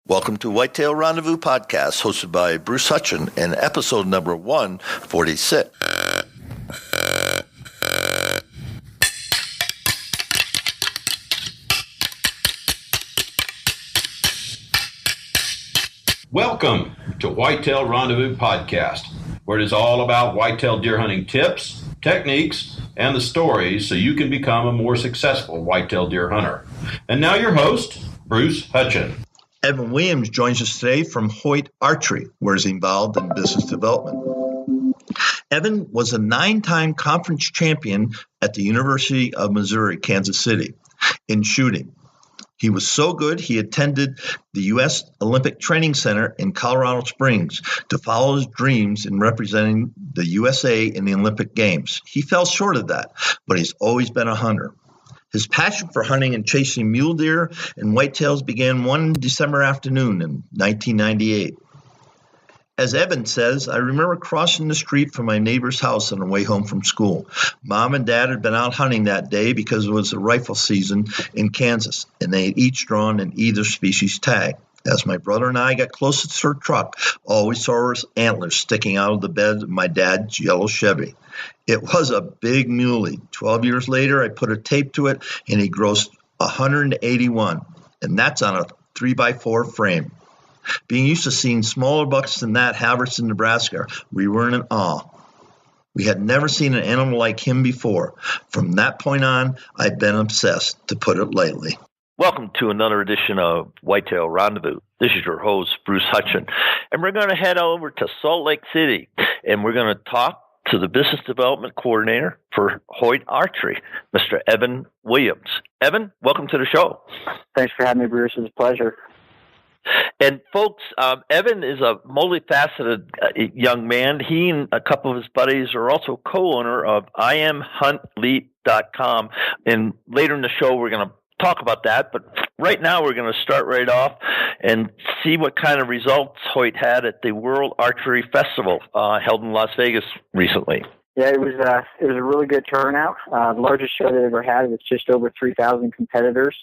Welcome to Whitetail Rendezvous podcast, hosted by Bruce Hutcheon, and episode number 146. Welcome to Whitetail Rendezvous podcast, where it is all about whitetail deer hunting tips, techniques, and the stories so you can become a more successful whitetail deer hunter. And now your host, Bruce Hutcheon. Evan Williams joins us today from Hoyt Archery, where he's involved in business development. Evan was a 9-time conference champion at the University of Missouri, Kansas City, in shooting. He was so good, he attended the U.S. Olympic Training Center in Colorado Springs to follow his dreams in representing the USA in the Olympic Games. He fell short of that, but he's always been a hunter. His passion for hunting and chasing mule deer and whitetails began one December afternoon in 1998. As Evan says, I remember crossing the street from my neighbor's house on the way home from school. Mom and Dad had been out hunting that day because it was the rifle season in Kansas, and they had each drawn an either species tag. As my brother and I got closer to her truck, all we saw was antlers sticking out of the bed of my dad's yellow Chevy. It was a big muley. 12 years later, I put a tape to it, and he grossed 181, and that's on a 3x4 frame. Being used to seeing smaller bucks than that Havertz in Nebraska, we were in awe. We had never seen an animal like him before. From that point on, I've been obsessed, to put it lightly. Welcome to another edition of Whitetail Rendezvous. This is your host, Bruce Hutcheon, and we're going to head over to Salt Lake City, and we're going to talk to the business development coordinator for Hoyt Archery, Mr. Evan Williams. Evan, welcome to the show. Thanks for having me, Bruce. It's a pleasure. And folks, Evan is a multifaceted young man. He and a couple of his buddies are also co-owner of IamHuntLead.com. And later in the show, we're going to talk about that. But right now, we're going to start right off and see what kind of results Hoyt had at the World Archery Festival held in Las Vegas recently. Yeah, it was a really good turnout. The largest show they ever had. It's just over 3,000 competitors.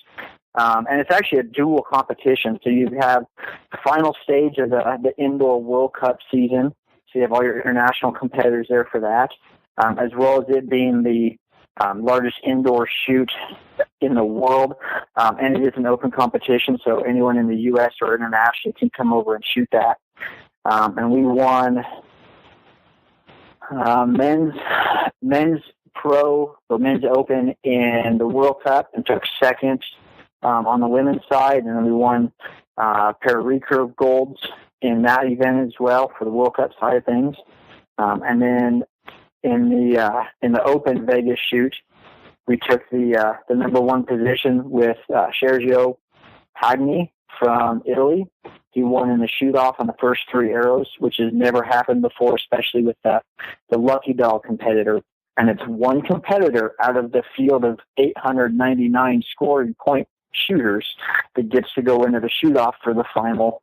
And it's actually a dual competition. So you have the final stage of the indoor World Cup season. So you have all your international competitors there for that, as well as it being the largest indoor shoot in the world. And it is an open competition, so anyone in the U.S. or internationally can come over and shoot that. And we won men's pro or men's open in the World Cup and took second on the women's side, and then we won a pair of recurve golds in that event as well for the World Cup side of things. And then in the open Vegas shoot, we took the number one position with Sergio Pagni from Italy. He won in the shoot-off on the first 3 arrows, which has never happened before, especially with the Lucky Dog competitor. And it's one competitor out of the field of 899 scoring point shooters that gets to go into the shoot-off for the final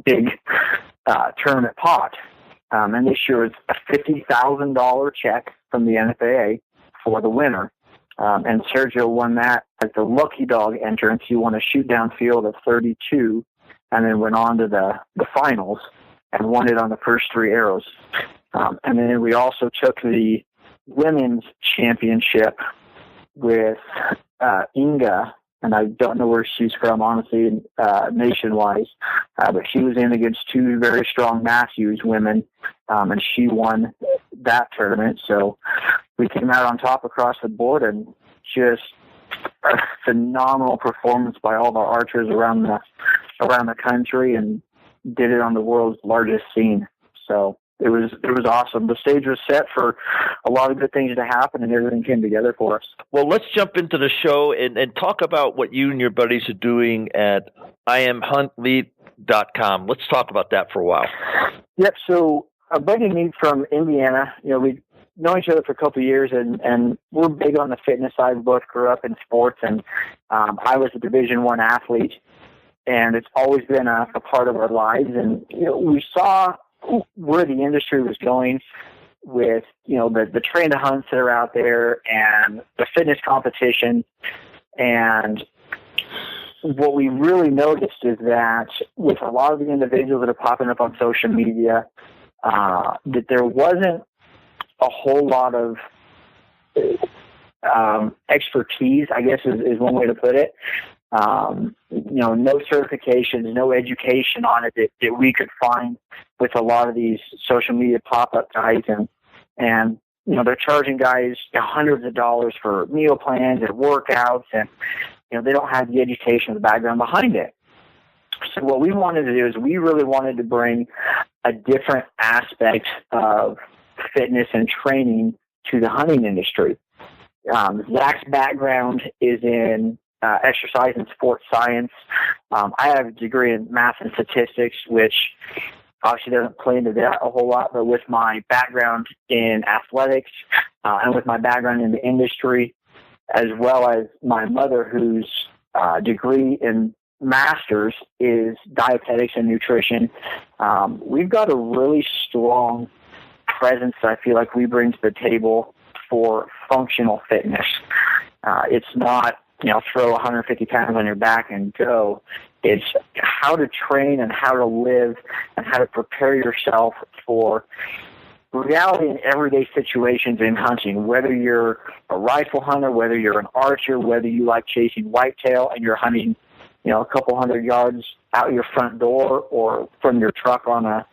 big tournament pot. And this year is a $50,000 check from the NFAA for the winner. And Sergio won that as the Lucky Dog entrance. He won a shoot-down field of 32 and then went on to the finals and won it on the first 3 arrows. And then we also took the women's championship with Inga, and I don't know where she's from, honestly, nation-wise, but she was in against 2 very strong Matthews women, and she won that tournament. So we came out on top across the board, and just a phenomenal performance by all of our archers around the country, and did it on the world's largest scene. So it was awesome. The stage was set for a lot of good things to happen, and everything came together for us. Well, let's jump into the show and talk about what you and your buddies are doing at IamHuntLead.com. Let's talk about that for a while. Yep. So a buddy of me from Indiana, we know each other for a couple of years, and we're big on the fitness side. We both grew up in sports, and I was a Division I athlete, and it's always been a part of our lives. And we saw where the industry was going with, the train to hunts that are out there and the fitness competition. And what we really noticed is that with a lot of the individuals that are popping up on social media, that there wasn't a whole lot of expertise, I guess is one way to put it. No certifications, no education on it that we could find with a lot of these social media pop-up guys. And they're charging guys hundreds of dollars for meal plans and workouts, and, they don't have the education or the background behind it. So what we wanted to do is we really wanted to bring a different aspect of fitness and training to the hunting industry. Zach's background is in exercise and sports science. I have a degree in math and statistics, which obviously doesn't play into that a whole lot, but with my background in athletics and with my background in the industry, as well as my mother, whose degree in master's is dietetics and nutrition, we've got a really strong presence that I feel like we bring to the table for functional fitness. It's not, throw 150 pounds on your back and go. It's how to train and how to live and how to prepare yourself for reality in everyday situations in hunting, whether you're a rifle hunter, whether you're an archer, whether you like chasing whitetail and you're hunting, a couple hundred yards out your front door or from your truck on a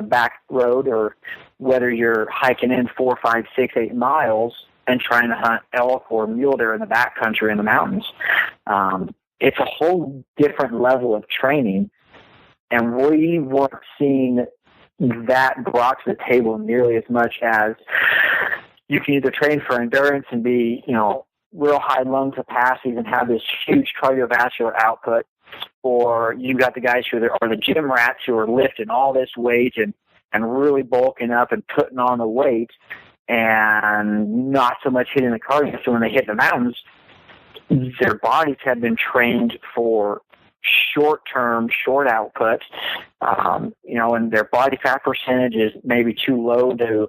back road, or whether you're hiking in 4, 5, 6, 8 miles and trying to hunt elk or mule deer in the backcountry in the mountains. It's a whole different level of training, and we weren't seeing that brought to the table nearly as much as you can either train for endurance and be, real high lung capacities and have this huge cardiovascular output, or you got the guys who are the gym rats who are lifting all this weight and really bulking up and putting on the weight and not so much hitting the cardio. So when they hit the mountains, their bodies have been trained for short-term, short output, and their body fat percentage is maybe too low to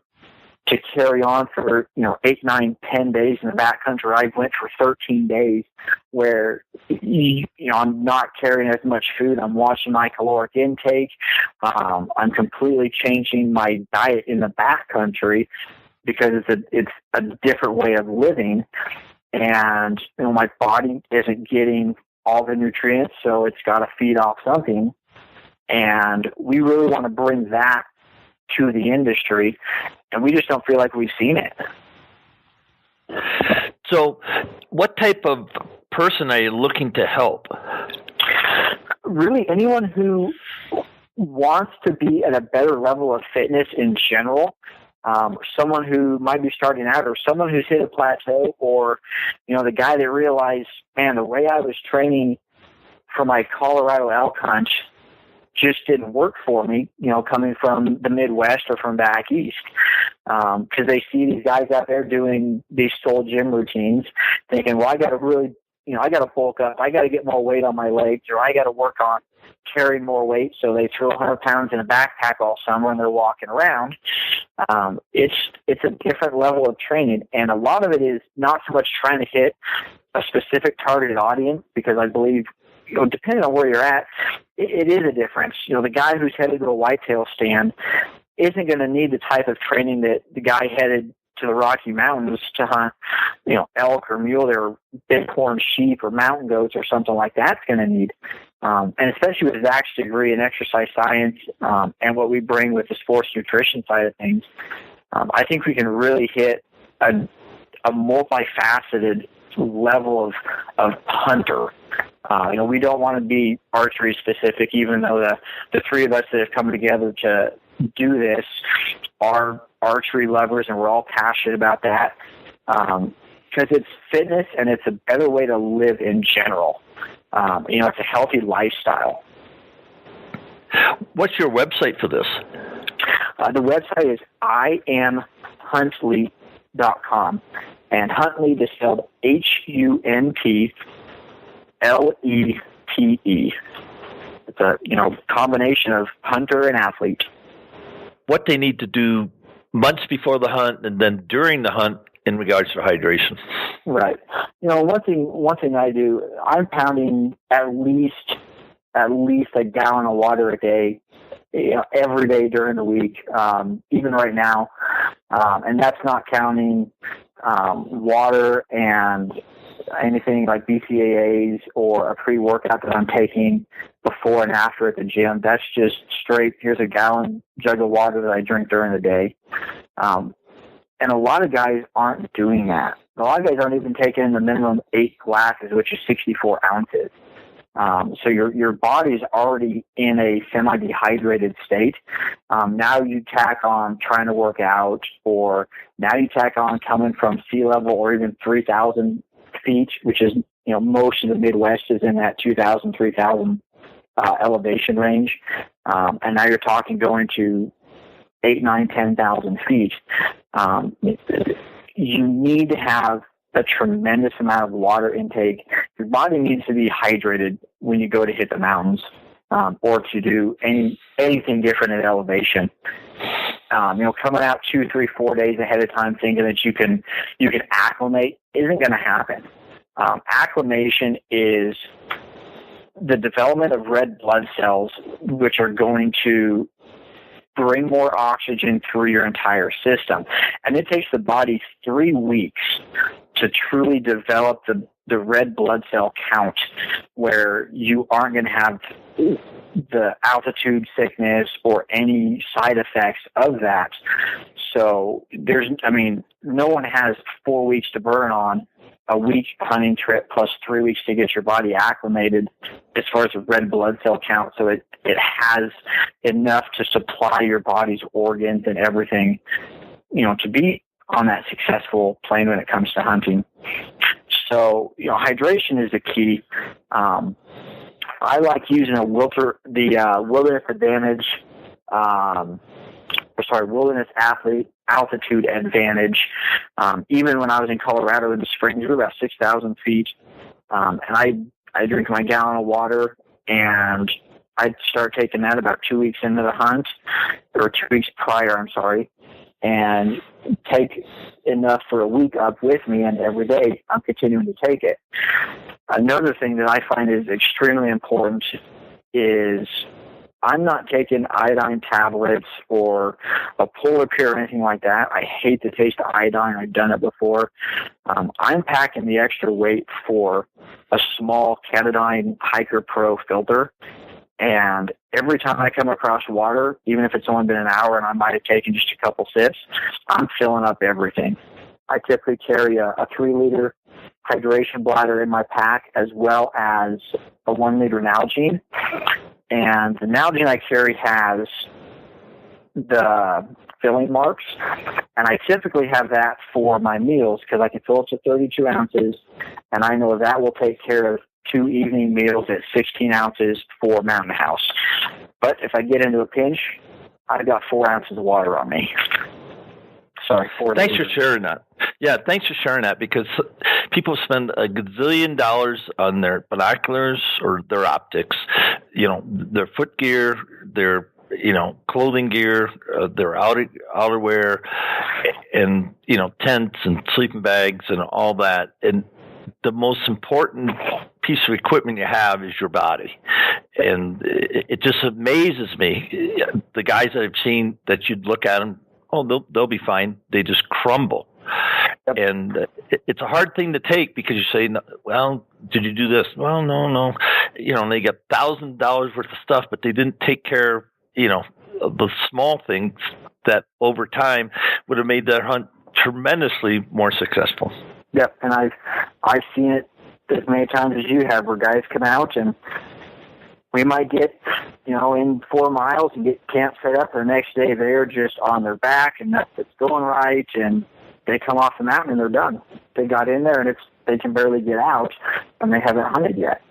carry on for, 8, 9, 10 days in the backcountry. I went for 13 days where, I'm not carrying as much food. I'm watching my caloric intake. I'm completely changing my diet in the backcountry because it's a different way of living. And, my body isn't getting all the nutrients, so it's got to feed off something. And we really want to bring that to the industry, and we just don't feel like we've seen it. So what type of person are you looking to help? Really, anyone who wants to be at a better level of fitness in general, someone who might be starting out, or someone who's hit a plateau, or, the guy that realized, man, the way I was training for my Colorado elk hunt just didn't work for me, coming from the Midwest or from back east. Because they see these guys out there doing these soul gym routines, thinking, well, I got to really, I got to bulk up. I got to get more weight on my legs, or I got to work on carrying more weight. So they throw 100 pounds in a backpack all summer and they're walking around. It's a different level of training. And a lot of it is not so much trying to hit a specific targeted audience, because I believe, depending on where you're at, it is a difference. The guy who's headed to a whitetail stand isn't going to need the type of training that the guy headed to the Rocky Mountains to hunt, elk or mule deer or bighorn sheep or mountain goats or something like that's going to need. And especially with Zach's degree in exercise science and what we bring with the sports nutrition side of things, I think we can really hit a multifaceted level of hunter. We don't want to be archery specific, even though the three of us that have come together to do this are archery lovers, and we're all passionate about that, because it's fitness and it's a better way to live in general. It's a healthy lifestyle. What's your website for this? The website is IamHuntley.com, and Huntley is spelled HUNTLETE. It's a combination of hunter and athlete. What they need to do months before the hunt and then during the hunt in regards to hydration. Right. One thing I do, I'm pounding at least a gallon of water a day, every day during the week, even right now. And that's not counting water and anything like BCAAs or a pre-workout that I'm taking before and after at the gym. That's just straight, here's a gallon jug of water that I drink during the day. And a lot of guys aren't doing that. A lot of guys aren't even taking the minimum 8 glasses, which is 64 ounces. So your body's already in a semi-dehydrated state. Now you tack on trying to work out, or now you tack on coming from sea level or even 3,000 feet, which is, most of the Midwest is in that 2,000, 3,000 elevation range. And now you're talking going to 8, 9, 10,000 feet. You need to have a tremendous amount of water intake. Your body needs to be hydrated when you go to hit the mountains, or to do anything different at elevation. Coming out 2, 3, 4 days ahead of time thinking that you can acclimate isn't going to happen. Acclimation is the development of red blood cells, which are going to bring more oxygen through your entire system. And it takes the body 3 weeks to truly develop the red blood cell count, where you aren't going to have the altitude sickness or any side effects of that. So no one has 4 weeks to burn on a week hunting trip plus 3 weeks to get your body acclimated as far as the red blood cell count. So it has enough to supply your body's organs and everything, to be on that successful plane when it comes to hunting. So, hydration is the key. I like using Wilderness Advantage, Wilderness Altitude Advantage. Even when I was in Colorado in the spring, we were about 6,000 feet. And I drink my gallon of water, and I'd start taking that about 2 weeks into the hunt, or 2 weeks prior, and take enough for a week up with me, and every day I'm continuing to take it. Another thing that I find is extremely important is I'm not taking iodine tablets or a polar pill or anything like that. I hate the taste of iodine. I've done it before. I'm packing the extra weight for a small Catadine Hiker Pro filter. And every time I come across water, even if it's only been an hour and I might have taken just a couple sips, I'm filling up everything. I typically carry a 3-liter hydration bladder in my pack, as well as a 1-liter Nalgene. And the Nalgene I carry has the filling marks, and I typically have that for my meals because I can fill it to 32 ounces, and I know that will take care of 2 evening meals at 16 ounces for Mountain House. But if I get into a pinch, I've got 4 ounces of water on me. Sorry, 4. Thanks for sharing that. Yeah, thanks for sharing that, because people spend a gazillion dollars on their binoculars or their optics, their foot gear, their clothing gear, their outerwear, and tents and sleeping bags and all that. And the most important piece of equipment you have is your body. And it just amazes me, the guys that I've seen that you'd look at them, they'll be fine. They just crumble. Yep. And it's a hard thing to take, because you say, well, did you do this? Well, no. And they got $1,000 worth of stuff, but they didn't take care of the small things that over time would have made that hunt tremendously more successful. Yep, and I've seen it as many times as you have, where guys come out and we might get, in 4 miles and get camp set up, and the next day they're just on their back and nothing's going right, and they come off the mountain and they're done. They got in there and they can barely get out, and they haven't hunted yet.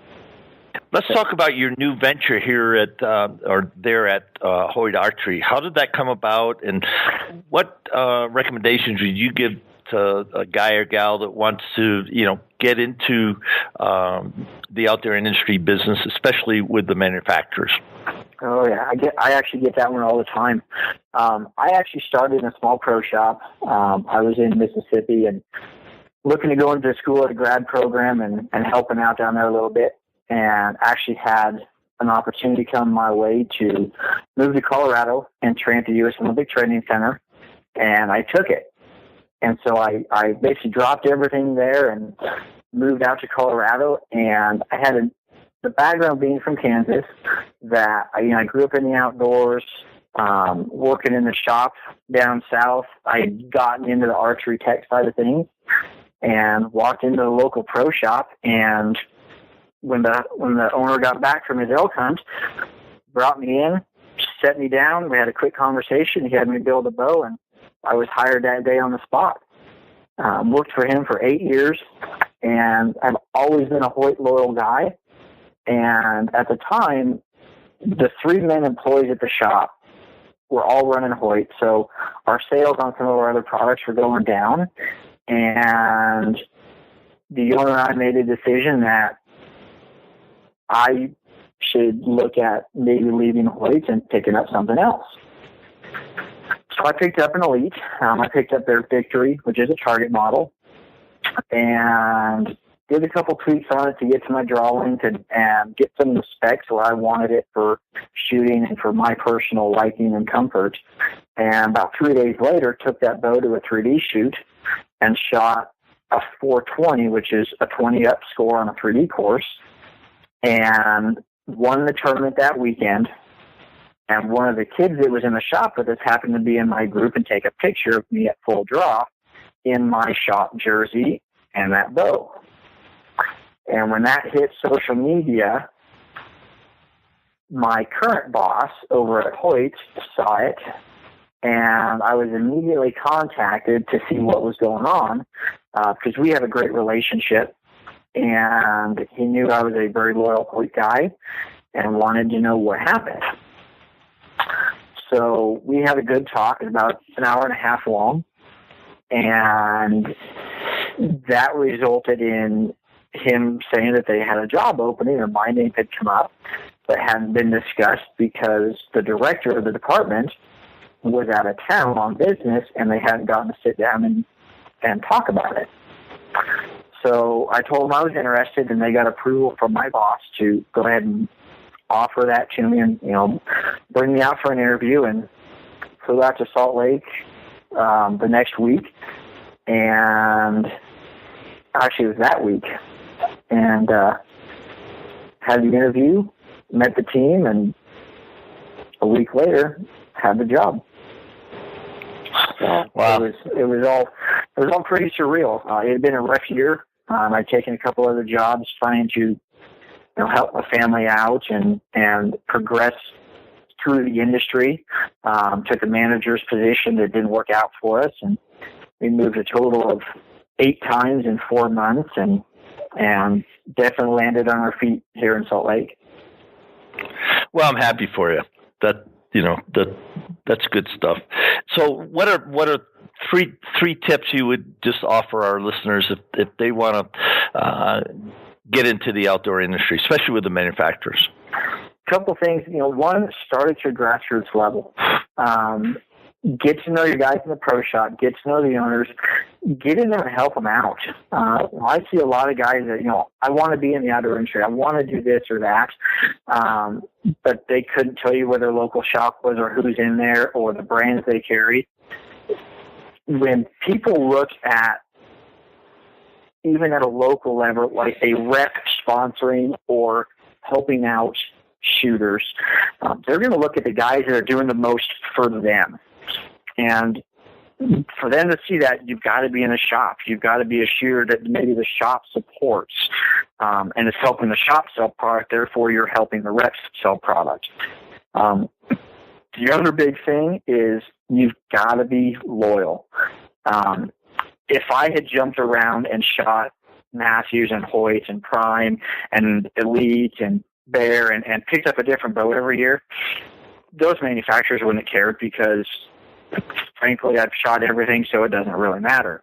Let's talk about your new venture here at Hoyt Archery. How did that come about, and what recommendations would you give to a guy or gal that wants to, get into the outdoor industry business, especially with the manufacturers? Oh yeah, I actually get that one all the time. I actually started in a small pro shop. I was in Mississippi and looking to go into school at a grad program and helping out down there a little bit, and actually had an opportunity come my way to move to Colorado and train at the U.S. Olympic Training Center, and I took it. And so I basically dropped everything there and moved out to Colorado, and I had the background being from Kansas, that I grew up in the outdoors, working in the shop down south. I had gotten into the archery tech side of things and walked into the local pro shop, and when the owner got back from his elk hunt, brought me in, set me down. We had a quick conversation. He had me build a bow, and I was hired that day on the spot. Worked for him for 8 years, and I've always been a Hoyt loyal guy. And at the time, the 3 men employees at the shop were all running Hoyt, so our sales on some of our other products were going down. And the owner and I made a decision that I should look at maybe leaving Hoyt and picking up something else. So I picked up an Elite. I picked up their Victory, which is a target model, and did a couple tweaks on it to get to my drawings and get some of the specs where I wanted it for shooting and for my personal liking and comfort. And about 3 days later, took that bow to a 3D shoot and shot a 420, which is a 20-up score on a 3D course, and won the tournament that weekend. And one of the kids that was in the shop with us happened to be in my group and take a picture of me at full draw in my shop jersey and that bow. And when that hit social media, my current boss over at Hoyt saw it, and I was immediately contacted to see what was going on, because we have a great relationship, and he knew I was a very loyal Hoyt guy and wanted to know what happened. So we had a good talk, about an hour and a half long, and that resulted in him saying that they had a job opening, or my name had come up, but hadn't been discussed because the director of the department was out of town on business, and they hadn't gotten to sit down and talk about it. So I told them I was interested, and they got approval from my boss to go ahead and offer that to me and, bring me out for an interview, and flew out to Salt Lake the next week. And actually it was that week. And had the interview, met the team, and a week later had the job. So wow. It was all pretty surreal. It had been a rough year. I'd taken a couple other jobs trying to help my family out and progress through the industry. Took a manager's position that didn't work out for us, and we moved a total of 8 times in 4 months, and definitely landed on our feet here in Salt Lake. Well, I'm happy for you. That's good stuff. So what are three tips you would just offer our listeners if they want to get into the outdoor industry, especially with the manufacturers? A couple things. One, start at your grassroots level. Get to know your guys in the pro shop. Get to know the owners. Get in there and help them out. I see a lot of guys that, I want to be in the outdoor industry. I want to do this or that. But they couldn't tell you where their local shop was or who's in there or the brands they carry. When people look at, even at a local level, like a rep sponsoring or helping out shooters, they're going to look at the guys that are doing the most for them. And for them to see that, you've got to be in a shop. You've got to be a shooter that maybe the shop supports, and it's helping the shop sell product. Therefore, you're helping the reps sell product. The other big thing is you've got to be loyal. If I had jumped around and shot Matthews and Hoyt and Prime and Elite and Bear and picked up a different boat every year, those manufacturers wouldn't have cared because, frankly, I've shot everything, so it doesn't really matter.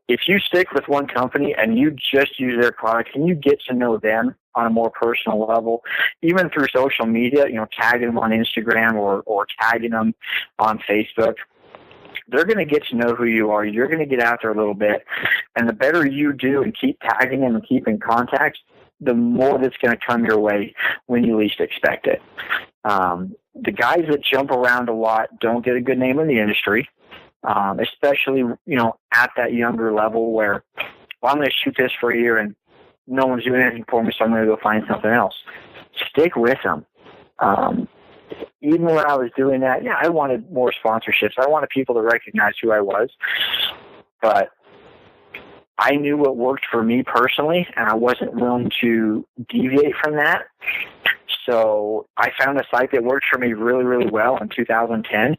If you stick with one company and you just use their product and you get to know them on a more personal level, even through social media, tagging them on Instagram or tagging them on Facebook. They're going to get to know who you are. You're going to get out there a little bit. And the better you do and keep tagging them and keep in contact, the more that's going to come your way when you least expect it. The guys that jump around a lot don't get a good name in the industry, especially, at that younger level where, well, I'm going to shoot this for a year and no one's doing anything for me, so I'm going to go find something else. Stick with them. Even when I was doing that, I wanted more sponsorships. I wanted people to recognize who I was. But I knew what worked for me personally, and I wasn't willing to deviate from that. So I found a site that worked for me really, really well in 2010,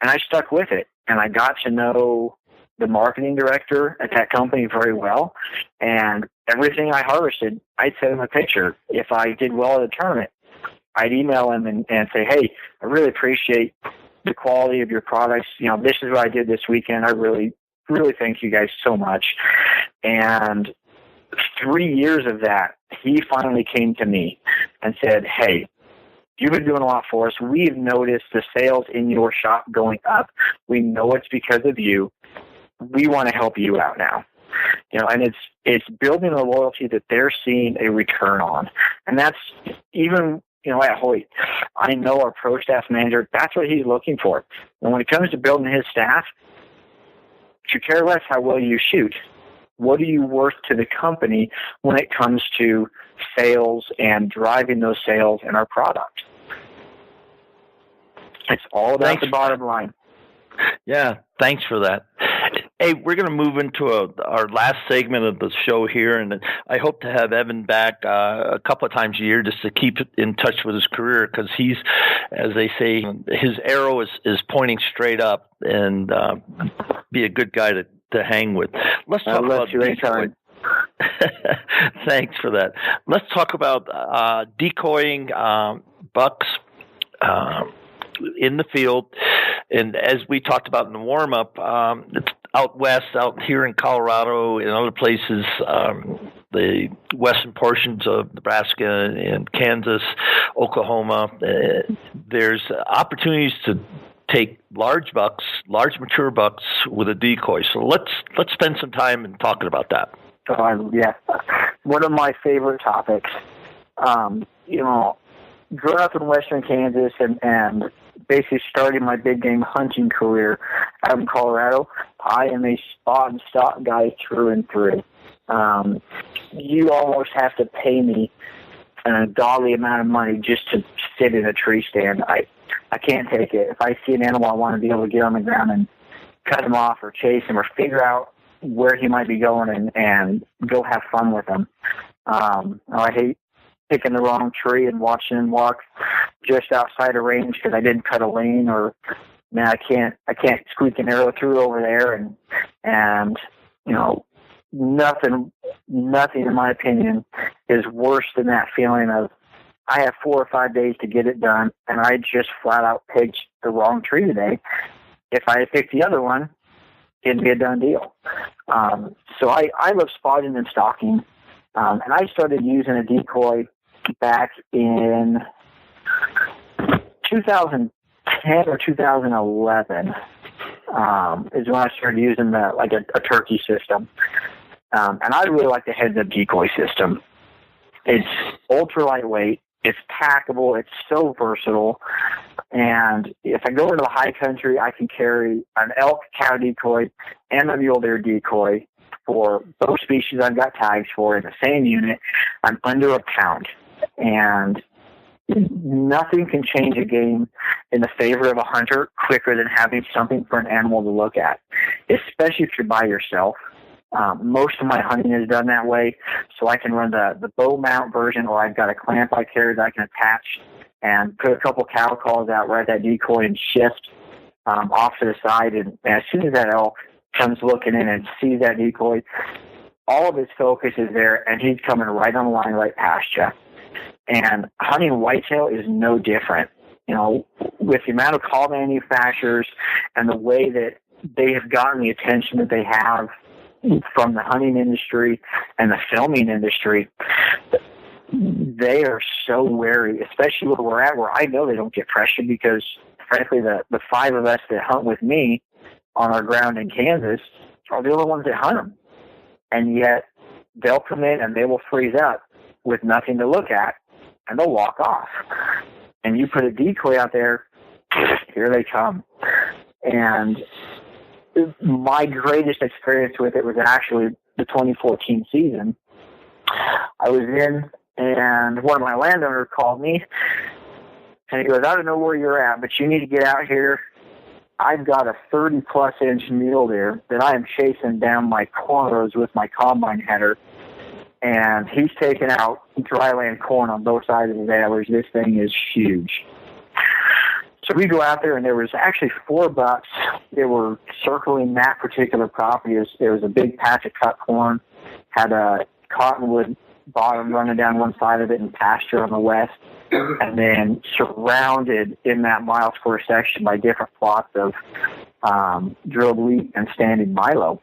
and I stuck with it. And I got to know the marketing director at that company very well. And everything I harvested, I'd send him a picture. If I did well at a tournament, I'd email him and say, hey, I really appreciate the quality of your products. This is what I did this weekend. I really, really thank you guys so much. And 3 years of that, he finally came to me and said, hey, you've been doing a lot for us. We've noticed the sales in your shop going up. We know it's because of you. We want to help you out now. And it's building a loyalty that they're seeing a return on. And that's even, at Hoyt, I know our pro staff manager, that's what he's looking for. And when it comes to building his staff, you care less how well you shoot. What are you worth to the company when it comes to sales and driving those sales in our product? It's all about the bottom line. Yeah, thanks for that. Hey, we're going to move into our last segment of the show here, and I hope to have Evan back a couple of times a year just to keep in touch with his career, because he's, as they say, his arrow is pointing straight up, and be a good guy to hang with. Let's talk about decoy. Thanks for that. Let's talk about decoying bucks in the field. And as we talked about in the warm-up, it's out west, out here in Colorado, and other places, the western portions of Nebraska and Kansas, Oklahoma, there's opportunities to take large mature bucks with a decoy. So let's spend some time in talking about that. Yeah, one of my favorite topics. Growing up in western Kansas and basically starting my big game hunting career out in Colorado, I am a spot and stock guy through and through. You almost have to pay me an ungodly amount of money just to sit in a tree stand. I can't take it. If I see an animal, I want to be able to get on the ground and cut him off or chase him or figure out where he might be going and go have fun with him. I hate picking the wrong tree and watching him walk just outside of range because I didn't cut a lane, or man, I can't squeak an arrow through over there, and nothing in my opinion is worse than that feeling of I have 4 or 5 days to get it done, and I just flat out picked the wrong tree today. If I had picked the other one, it'd be a done deal. So I love spotting and stalking, and I started using a decoy back in 2010 or 2011 is when I started using a turkey system. And I really like the heads-up decoy system. It's ultra lightweight. It's packable. It's so versatile. And if I go into the high country, I can carry an elk cow decoy and a mule deer decoy for both species I've got tags for in the same unit. I'm under a pound. And nothing can change a game in the favor of a hunter quicker than having something for an animal to look at, especially if you're by yourself. Most of my hunting is done that way, so I can run the bow mount version, or I've got a clamp I carry that I can attach and put a couple cow calls out right at that decoy and shift off to the side. And as soon as that elk comes looking in and sees that decoy, all of his focus is there, and he's coming right on the line right past you. And hunting whitetail is no different. With the amount of call manufacturers and the way that they have gotten the attention that they have from the hunting industry and the filming industry, they are so wary, especially where we're at, where I know they don't get pressured because, frankly, the 5 of us that hunt with me on our ground in Kansas are the only ones that hunt them. And yet they'll come in and they will freeze up with nothing to look at, and they'll walk off. And you put a decoy out there, here they come. And my greatest experience with it was actually the 2014 season. I was in, and one of my landowners called me, and he goes, I don't know where you're at, but you need to get out here. I've got a 30-plus inch mule deer that I am chasing down my cornrows with my combine header, and he's taking out dryland corn on both sides of his antlers. This thing is huge. So we go out there, and there was actually 4 bucks that were circling that particular property. There was a big patch of cut corn, had a cottonwood bottom running down one side of it and pasture on the west, and then surrounded in that mile square section by different plots of drilled wheat and standing milo.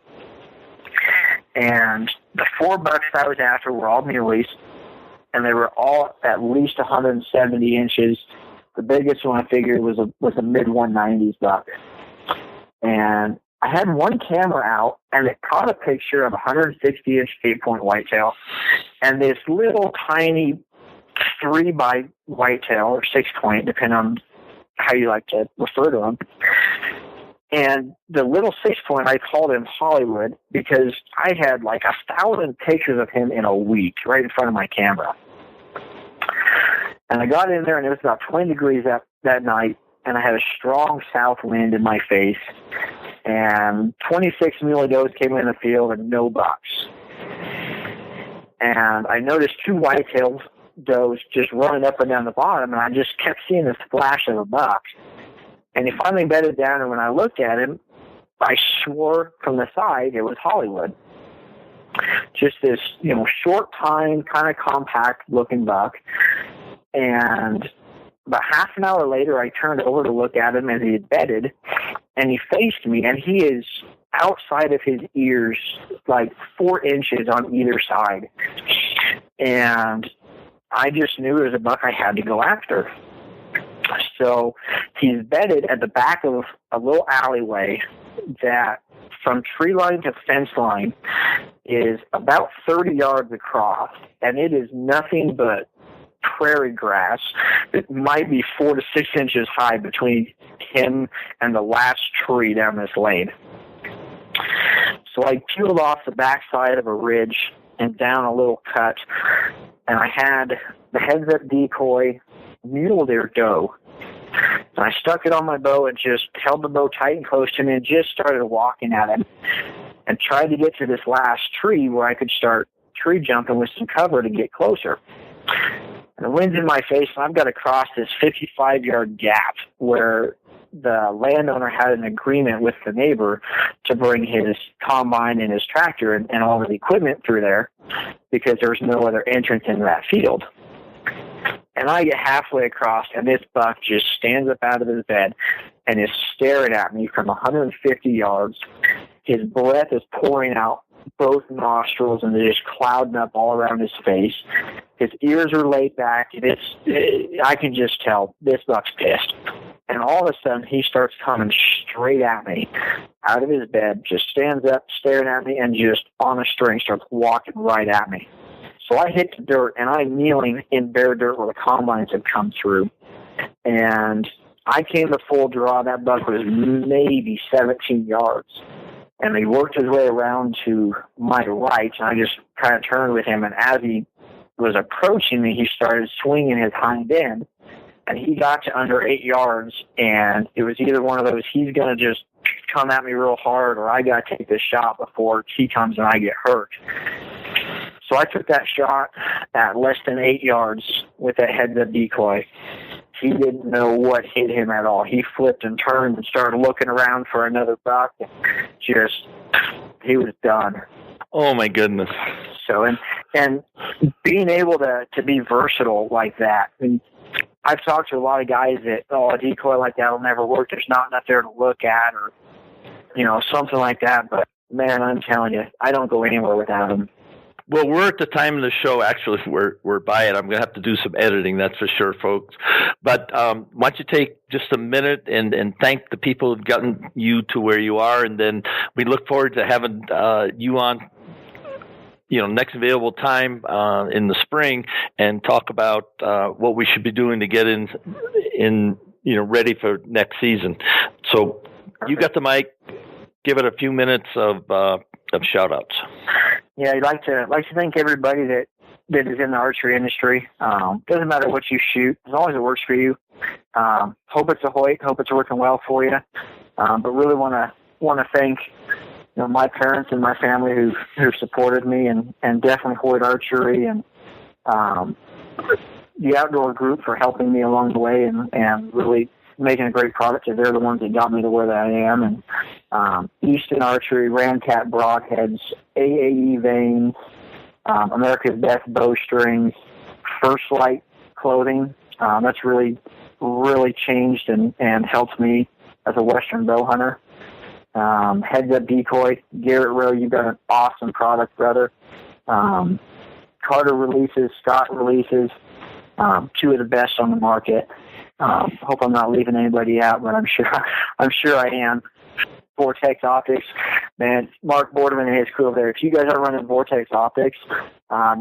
And the 4 bucks I was after were all muleys, and they were all at least 170 inches. The biggest one I figured was a mid-190s buck. And I had one camera out, and it caught a picture of a 160-inch 8-point whitetail and this little tiny 3-by whitetail, or 6-point, depending on how you like to refer to them. And the little 6-point, I called him Hollywood because I had like 1,000 pictures of him in a week right in front of my camera. And I got in there, and it was about 20 degrees that night, and I had a strong south wind in my face. And 26 muley does came in the field and no bucks. And I noticed 2 whitetail does just running up and down the bottom, and I just kept seeing this flash of a buck. And he finally bedded down, and when I looked at him, I swore from the side it was Hollywood. Just this, short time, kind of compact-looking buck. And about half an hour later, I turned over to look at him, and he had bedded, and he faced me, and he is outside of his ears, like 4 inches on either side. And I just knew it was a buck I had to go after. So he's bedded at the back of a little alleyway that from tree line to fence line is about 30 yards across, and it is nothing but prairie grass that might be 4 to 6 inches high between him and the last tree down this lane. So I peeled off the backside of a ridge and down a little cut, and I had the heads-up decoy mule deer doe. And I stuck it on my bow and just held the bow tight and close to me and just started walking at him and tried to get to this last tree where I could start tree jumping with some cover to get closer. And the wind's in my face, and I've got to cross this 55-yard gap where the landowner had an agreement with the neighbor to bring his combine and his tractor and all of the equipment through there because there's no other entrance into that field. And I get halfway across, and this buck just stands up out of his bed and is staring at me from 150 yards. His breath is pouring out both nostrils and it is clouding up all around his face. His ears are laid back. I can just tell this buck's pissed. And all of a sudden, he starts coming straight at me out of his bed, just stands up, staring at me, and just on a string starts walking right at me. So I hit the dirt, and I'm kneeling in bare dirt where the combines had come through. And I came to full draw. That buck was maybe 17 yards. And he worked his way around to my right, and I just kind of turned with him. And as he was approaching me, he started swinging his hind end. And he got to under 8 yards, and it was either one of those, he's going to just come at me real hard, or I got to take this shot before he comes and I get hurt. So I took that shot at less than 8 yards with that heads-up decoy. He didn't know what hit him at all. He flipped and turned and started looking around for another buck. He was done. Oh, my goodness. So, and being able to be versatile like that, and I've talked to a lot of guys that, a decoy like that will never work. There's not enough there to look at or, something like that. But, man, I'm telling you, I don't go anywhere without them. Well, we're at the time of the show. Actually, we're by it. I'm going to have to do some editing, that's for sure, folks. But why don't you take just a minute and thank the people who've gotten you to where you are, and then we look forward to having you on, next available time in the spring, and talk about what we should be doing to get in ready for next season. So you got the mic. Give it a few minutes of shout outs. Yeah, I'd like to thank everybody that is in the archery industry. Doesn't matter what you shoot, as long as it works for you. Hope it's a Hoyt. Hope it's working well for you. But really want to thank my parents and my family who supported me, and definitely Hoyt Archery and the outdoor group for helping me along the way and really making a great product. They're the ones that got me to where I am. And Easton Archery, Ramcat Broadheads, AAE Vanes, America's Best Bowstrings, First Light Clothing. That's really, really changed and helped me as a Western bow hunter. Heads Up Decoy, Garrett Rowe, you've got an awesome product, brother. Carter releases, Scott releases, two of the best on the market. Hope I'm not leaving anybody out, but I'm sure I am. Vortex Optics, man, Mark Boardman and his crew over there. If you guys are running Vortex Optics,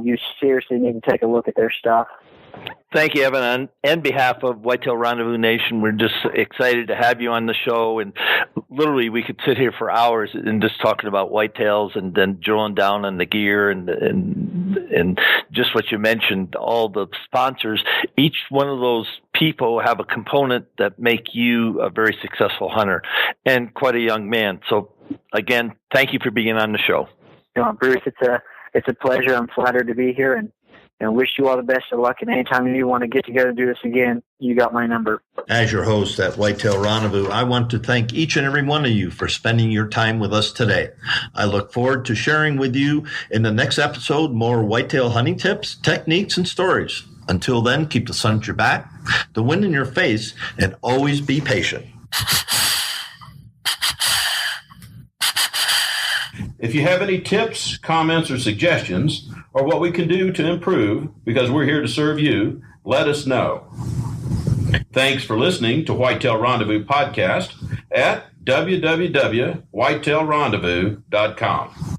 you seriously need to take a look at their stuff. Thank you, Evan. On behalf of Whitetail Rendezvous Nation, we're just excited to have you on the show. And literally, we could sit here for hours and just talking about whitetails, and then drilling down on the gear and just what you mentioned, all the sponsors. Each one of those people have a component that make you a very successful hunter and quite a young man. So, again, thank you for being on the show. Bruce, it's a pleasure. I'm flattered to be here, and wish you all the best of luck. And anytime you want to get together and do this again, you got my number. As your host at Whitetail Rendezvous, I want to thank each and every one of you for spending your time with us today. I look forward to sharing with you in the next episode more whitetail hunting tips, techniques, and stories. Until then, keep the sun at your back, the wind in your face, and always be patient. If you have any tips, comments, or suggestions, or what we can do to improve, because we're here to serve you, let us know. Thanks for listening to Whitetail Rendezvous Podcast at www.whitetailrendezvous.com.